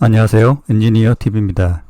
안녕하세요. 엔지니어 TV입니다.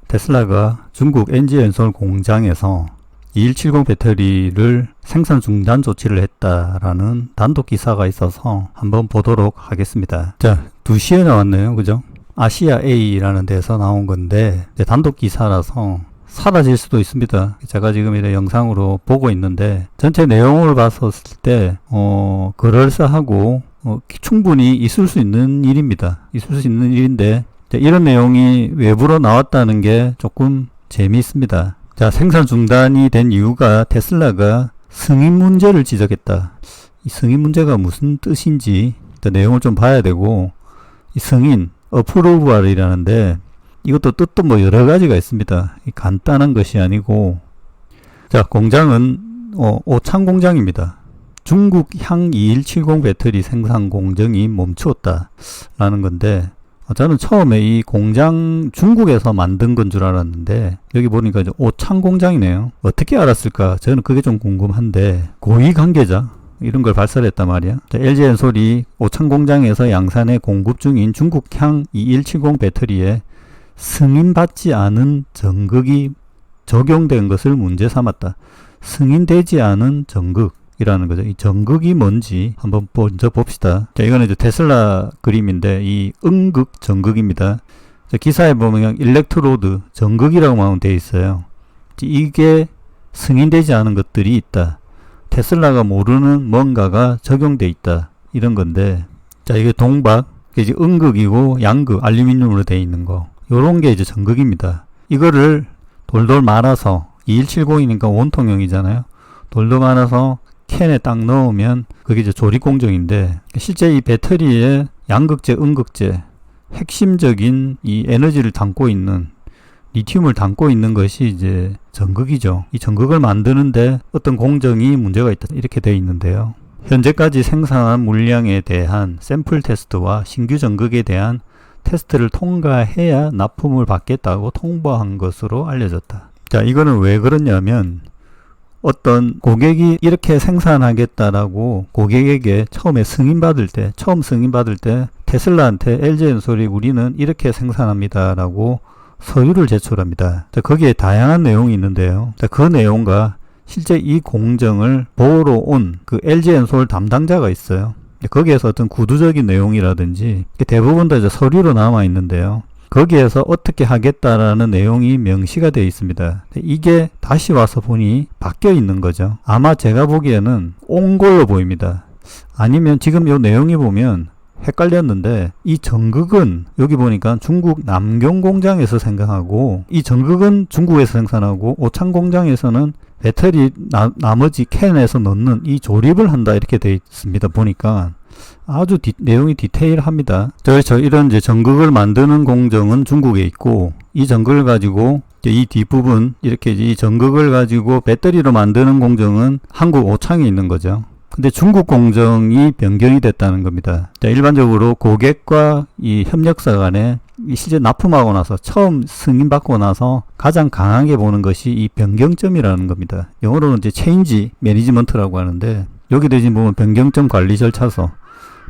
테슬라가 중국 NG엔솔 공장에서 2170 배터리를 생산 중단 조치를 했다라는 단독 기사가 있어서 한번 보도록 하겠습니다. 자, 2시에 나왔네요. 그죠? 아시아 A라는 데서 나온 건데 단독 기사라서 사라질 수도 있습니다. 제가 지금 이렇게 영상으로 보고 있는데 전체 내용을 봤었을 때 그럴싸하고 충분히 있을 수 있는 일입니다. 있을 수 있는 일인데 이런 내용이 외부로 나왔다는 게 조금 재미있습니다. 자, 생산 중단이 된 이유가 테슬라가 승인 문제를 지적했다. 이 승인 문제가 무슨 뜻인지 내용을 좀 봐야 되고, 이 승인, 어프로브알이라는데 이것도 뜻도 뭐 여러 가지가 있습니다. 간단한 것이 아니고, 자, 공장은 오창 공장입니다. 중국 향 2170 배터리 생산 공정이 멈추었다 라는 건데, 저는 처음에 이 공장 중국에서 만든 건 줄 알았는데 여기 보니까 이제 오창 공장이네요. 어떻게 알았을까? 저는 그게 좀 궁금한데, 고위 관계자 이런 걸 발설했단 말이야. LG엔솔이 오창 공장에서 양산에 공급 중인 중국 향 2170 배터리에 승인받지 않은 전극이 적용된 것을 문제 삼았다. 승인되지 않은 전극 이라는 거죠. 이 전극이 뭔지 한번 먼저 봅시다. 자, 이거는 이제 테슬라 그림인데 이 음극 전극입니다. 자, 기사에 보면 일렉트로드 전극이라고만 하면 되어 있어요. 이게 승인되지 않은 것들이 있다. 테슬라가 모르는 뭔가가 적용돼 있다. 이런 건데, 자, 이게 동박, 이게 이제 음극이고 양극, 알루미늄으로 되어 있는 거. 요런 게 이제 전극입니다. 이거를 돌돌 말아서 2170이니까 원통형이잖아요. 돌돌 말아서 캔에 딱 넣으면 그게 이제 조립 공정인데, 실제 이 배터리에 양극재, 음극재, 핵심적인 이 에너지를 담고 있는 리튬을 담고 있는 것이 이제 전극이죠. 이 전극을 만드는데 어떤 공정이 문제가 있다 이렇게 되어 있는데요. 현재까지 생산한 물량에 대한 샘플 테스트와 신규 전극에 대한 테스트를 통과해야 납품을 받겠다고 통보한 것으로 알려졌다. 자, 이거는 왜 그러냐면 어떤 고객이 이렇게 생산하겠다라고 고객에게 처음 승인받을 때 테슬라한테 LG엔솔이 우리는 이렇게 생산합니다라고 서류를 제출합니다. 자, 거기에 다양한 내용이 있는데요. 자, 그 내용과 실제 이 공정을 보러 온 그 LG엔솔 담당자가 있어요. 거기에서 어떤 구두적인 내용이라든지 대부분 다 이제 서류로 남아 있는데요. 거기에서 어떻게 하겠다라는 내용이 명시가 되어 있습니다. 이게 다시 와서 보니 바뀌어 있는 거죠. 아마 제가 보기에는 온 걸로 보입니다. 아니면 지금 이 내용이 보면 헷갈렸는데, 이 전극은 여기 보니까 중국 남경 공장에서 생산하고, 이 전극은 중국에서 생산하고, 오창 공장에서는 배터리 나머지 캔에서 넣는 이 조립을 한다 이렇게 되어 있습니다. 보니까 아주 내용이 디테일합니다. 그래서 이런 이제 전극을 만드는 공정은 중국에 있고, 이 전극을 가지고 이 뒷부분 이렇게 이 전극을 가지고 배터리로 만드는 공정은 한국 오창에 있는 거죠. 근데 중국 공정이 변경이 됐다는 겁니다. 자, 일반적으로 고객과 이 협력사 간에 실제 납품하고 나서 처음 승인받고 나서 가장 강하게 보는 것이 이 변경점이라는 겁니다. 영어로는 이제 체인지 매니지먼트라고 하는데, 여기도 지금 보면 변경점 관리 절차서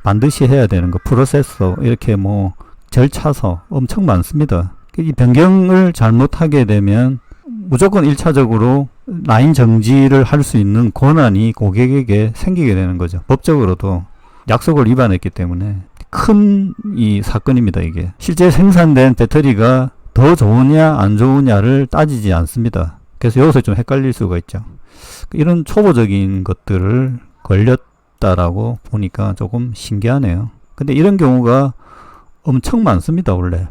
반드시 해야 되는 거, 프로세서, 이렇게 뭐 절차서 엄청 많습니다. 이 변경을 잘못하게 되면 무조건 1차적으로 라인 정지를 할 수 있는 권한이 고객에게 생기게 되는 거죠. 법적으로도 약속을 위반했기 때문에 큰 이 사건입니다. 이게 실제 생산된 배터리가 더 좋으냐 안 좋으냐를 따지지 않습니다. 그래서 여기서 좀 헷갈릴 수가 있죠. 이런 초보적인 것들을 걸렸다라고 보니까 조금 신기하네요. 근데 이런 경우가 엄청 많습니다, 원래.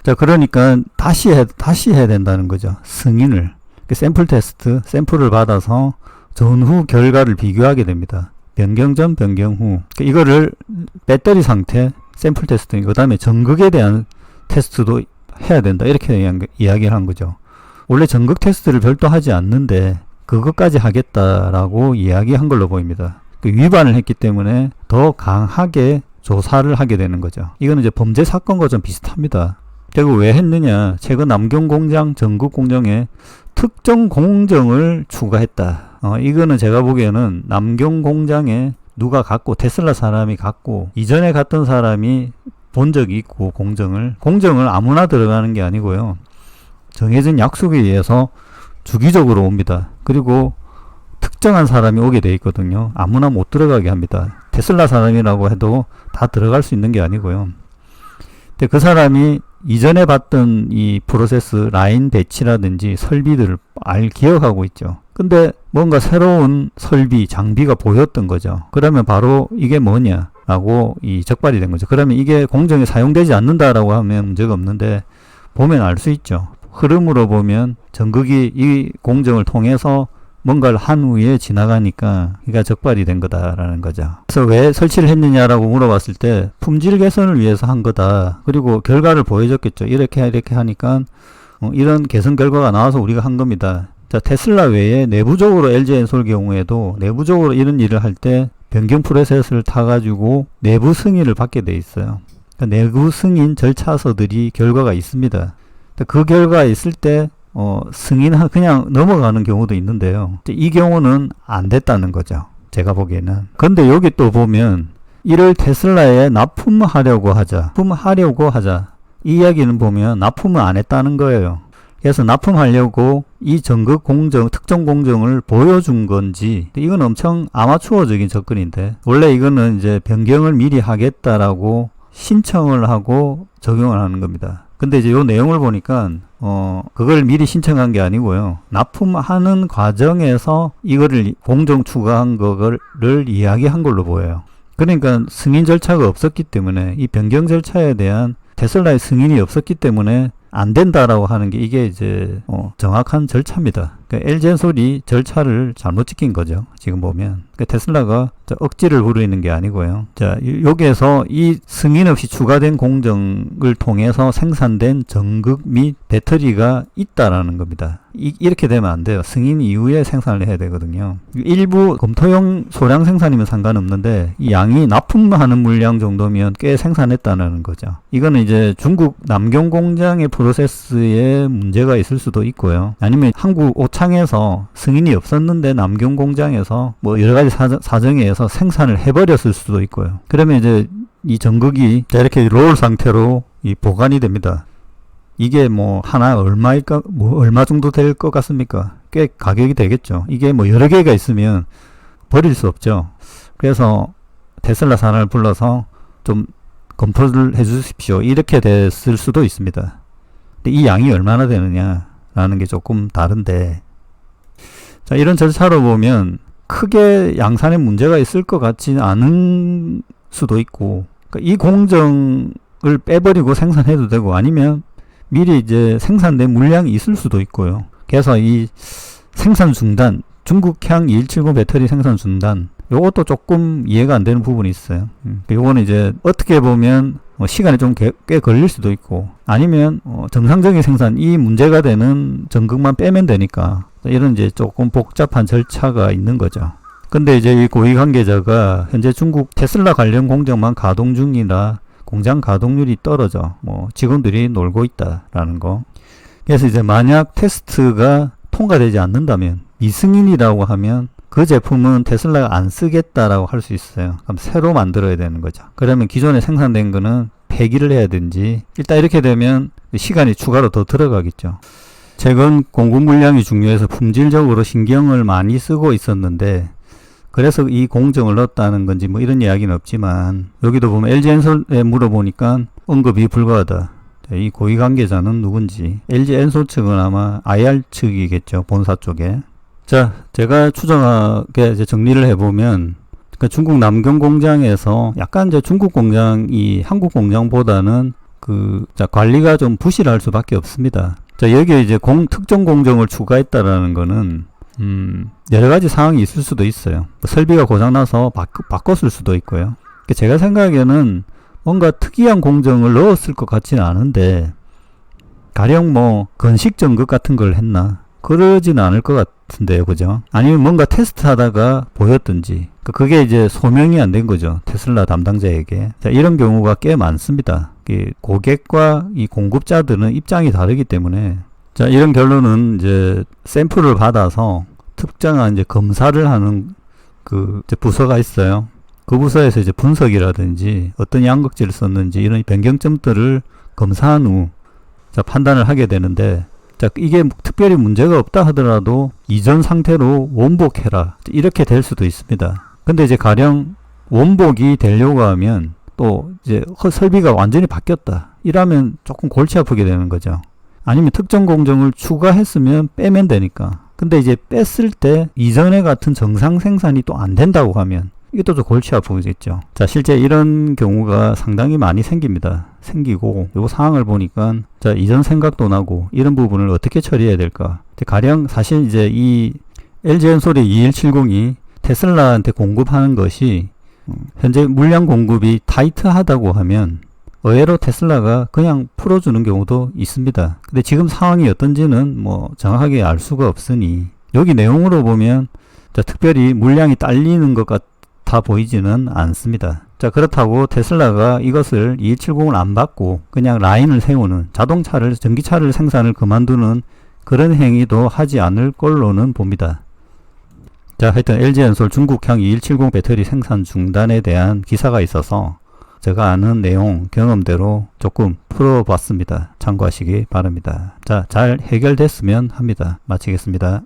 자, 그러니까 다시 해야 된다는 거죠. 승인을. 샘플 테스트, 샘플을 받아서 전후 결과를 비교하게 됩니다. 변경 전, 변경 후. 이거를 배터리 상태, 샘플 테스트, 그 다음에 전극에 대한 테스트도 해야 된다. 이렇게 이야기를 한 거죠. 원래 전극 테스트를 별도 하지 않는데 그것까지 하겠다라고 이야기한 걸로 보입니다. 위반을 했기 때문에 더 강하게 조사를 하게 되는 거죠. 이거는 이제 범죄 사건과 좀 비슷합니다. 그리고 왜 했느냐? 최근 남경 공장, 전국 공정에 특정 공정을 추가했다. 이거는 제가 보기에는 남경 공장에 누가 갖고, 테슬라 사람이 갖고, 이전에 갔던 사람이 본 적이 있고, 공정을 아무나 들어가는 게 아니고요. 정해진 약속에 의해서 주기적으로 옵니다. 그리고 특정한 사람이 오게 돼 있거든요. 아무나 못 들어가게 합니다. 테슬라 사람이라고 해도 다 들어갈 수 있는 게 아니고요. 근데 그 사람이 이전에 봤던 이 프로세스 라인 배치라든지 설비들을 기억하고 있죠. 근데 뭔가 새로운 설비, 장비가 보였던 거죠. 그러면 바로 이게 뭐냐라고 이 적발이 된 거죠. 그러면 이게 공정에 사용되지 않는다라고 하면 문제가 없는데, 보면 알 수 있죠. 흐름으로 보면 전극이 이 공정을 통해서 뭔가를 한 후에 지나가니까 이가 적발이 된 거다라는 거죠. 그래서 왜 설치를 했느냐라고 물어봤을 때 품질 개선을 위해서 한 거다. 그리고 결과를 보여줬겠죠. 이렇게 하니까 이런 개선 결과가 나와서 우리가 한 겁니다. 자, 테슬라 외에 내부적으로 LG 엔솔 경우에도 내부적으로 이런 일을 할 때 변경 프로세스를 타가지고 내부 승인을 받게 돼 있어요. 그러니까 내부 승인 절차서들이 결과가 있습니다. 그 결과가 있을 때 승인 그냥 넘어가는 경우도 있는데요. 이 경우는 안 됐다는 거죠. 제가 보기에는. 근데 여기 또 보면 이를 테슬라에 납품하려고 하자. 이 이야기는 보면 납품을 안 했다는 거예요. 그래서 납품하려고 이 전극 공정, 특정 공정을 보여준 건지, 이건 엄청 아마추어적인 접근인데, 원래 이거는 이제 변경을 미리 하겠다라고 신청을 하고 적용을 하는 겁니다. 근데 이제 요 내용을 보니까 그걸 미리 신청한 게 아니고요. 납품하는 과정에서 이거를 공정 추가한 거를 이야기한 걸로 보여요. 그러니까 승인 절차가 없었기 때문에, 이 변경 절차에 대한 테슬라의 승인이 없었기 때문에 안 된다라고 하는 게 이게 이제 정확한 절차입니다. 그러니까 LG 엔솔이 절차를 잘못 지킨 거죠. 지금 보면. 그러니까 테슬라가 억지를 부리는 게 아니고요. 자, 여기에서 이 승인 없이 추가된 공정을 통해서 생산된 전극 및 배터리가 있다라는 겁니다. 이렇게 되면 안 돼요. 승인 이후에 생산을 해야 되거든요. 일부 검토용 소량 생산이면 상관없는데, 이 양이 납품하는 물량 정도면 꽤 생산했다는 거죠. 이거는 이제 중국 남경 공장의 프로세스에 문제가 있을 수도 있고요. 아니면 한국 오창에서 승인이 없었는데 남경 공장에서 뭐 여러 가지 사정에 의해서 생산을 해버렸을 수도 있고요. 그러면 이제 이 전극이 이렇게 롤 상태로 이 보관이 됩니다. 이게 뭐 하나 얼마일까, 뭐 얼마 정도 될 것 같습니까? 꽤 가격이 되겠죠. 이게 뭐 여러 개가 있으면 버릴 수 없죠. 그래서 테슬라 사람을 불러서 좀 검토를 해 주십시오. 이렇게 됐을 수도 있습니다. 근데 이 양이 얼마나 되느냐라는 게 조금 다른데, 자, 이런 절차로 보면 크게 양산에 문제가 있을 것 같지는 않은 수도 있고, 그러니까 이 공정을 빼버리고 생산해도 되고, 아니면 미리 이제 생산된 물량이 있을 수도 있고요. 그래서 이 생산 중단, 중국향 2170 배터리 생산 중단, 요것도 조금 이해가 안 되는 부분이 있어요. 요거는 이제 어떻게 보면 시간이 좀 꽤 걸릴 수도 있고, 아니면 정상적인 생산, 이 문제가 되는 전극만 빼면 되니까, 이런 이제 조금 복잡한 절차가 있는 거죠. 근데 이제 이 고위 관계자가 현재 중국 테슬라 관련 공장만 가동 중이라 공장 가동률이 떨어져 뭐 직원들이 놀고 있다라는 거. 그래서 이제 만약 테스트가 통과되지 않는다면, 미승인이라고 하면 그 제품은 테슬라가 안 쓰겠다라고 할 수 있어요. 그럼 새로 만들어야 되는 거죠. 그러면 기존에 생산된 거는 폐기를 해야 되는지, 일단 이렇게 되면 시간이 추가로 더 들어가겠죠. 최근 공급 물량이 중요해서 품질적으로 신경을 많이 쓰고 있었는데, 그래서 이 공정을 넣었다는 건지 뭐 이런 이야기는 없지만, 여기도 보면 LG 엔솔에 물어보니까 언급이 불가하다. 이 고위 관계자는 누군지, LG 엔솔 측은 아마 IR 측이겠죠. 본사 쪽에. 자, 제가 추정하게 이제 정리를 해보면, 그러니까 중국 남경 공장에서 약간 이제 중국 공장이 한국 공장보다는 관리가 좀 부실할 수밖에 없습니다. 자, 여기에 이제 특정 공정을 추가했다라는 거는, 여러 가지 상황이 있을 수도 있어요. 뭐 설비가 고장나서 바꿨을 수도 있고요. 그러니까 제가 생각에는 뭔가 특이한 공정을 넣었을 것 같지는 않은데, 가령 뭐 건식 전극 같은 걸 했나? 그러지는 않을 것 같은데요, 그죠? 아니면 뭔가 테스트 하다가 보였든지, 그게 이제 소명이 안 된 거죠. 테슬라 담당자에게. 자, 이런 경우가 꽤 많습니다. 고객과 이 공급자들은 입장이 다르기 때문에, 자, 이런 결론은 이제 샘플을 받아서 특정한 이제 검사를 하는 이제 부서가 있어요. 그 부서에서 이제 분석이라든지 어떤 양극재를 썼는지 이런 변경점들을 검사한 후 자, 판단을 하게 되는데, 자, 이게 특별히 문제가 없다 하더라도 이전 상태로 원복해라, 이렇게 될 수도 있습니다. 근데 이제 가령 원복이 되려고 하면 또 이제 설비가 완전히 바뀌었다, 이러면 조금 골치 아프게 되는 거죠. 아니면 특정 공정을 추가했으면 빼면 되니까. 근데 이제 뺐을 때 이전에 같은 정상 생산이 또 안 된다고 하면 이것도 좀 골치 아프겠죠. 자, 실제 이런 경우가 상당히 많이 생기고, 요 상황을 보니까, 자, 이전 생각도 나고, 이런 부분을 어떻게 처리해야 될까. 가령, 사실 이제 이 LG엔솔의 2170이 테슬라한테 공급하는 것이, 현재 물량 공급이 타이트하다고 하면, 의외로 테슬라가 그냥 풀어주는 경우도 있습니다. 근데 지금 상황이 어떤지는 뭐 정확하게 알 수가 없으니, 여기 내용으로 보면, 자, 특별히 물량이 딸리는 것 같아 보이지는 않습니다. 자, 그렇다고 테슬라가 이것을 2170을 안 받고 그냥 라인을 세우는, 전기차를 생산을 그만두는 그런 행위도 하지 않을 걸로는 봅니다. 자, 하여튼 LG엔솔 중국향 2170 배터리 생산 중단에 대한 기사가 있어서 제가 아는 내용, 경험대로 조금 풀어봤습니다. 참고하시기 바랍니다. 자, 잘 해결됐으면 합니다. 마치겠습니다.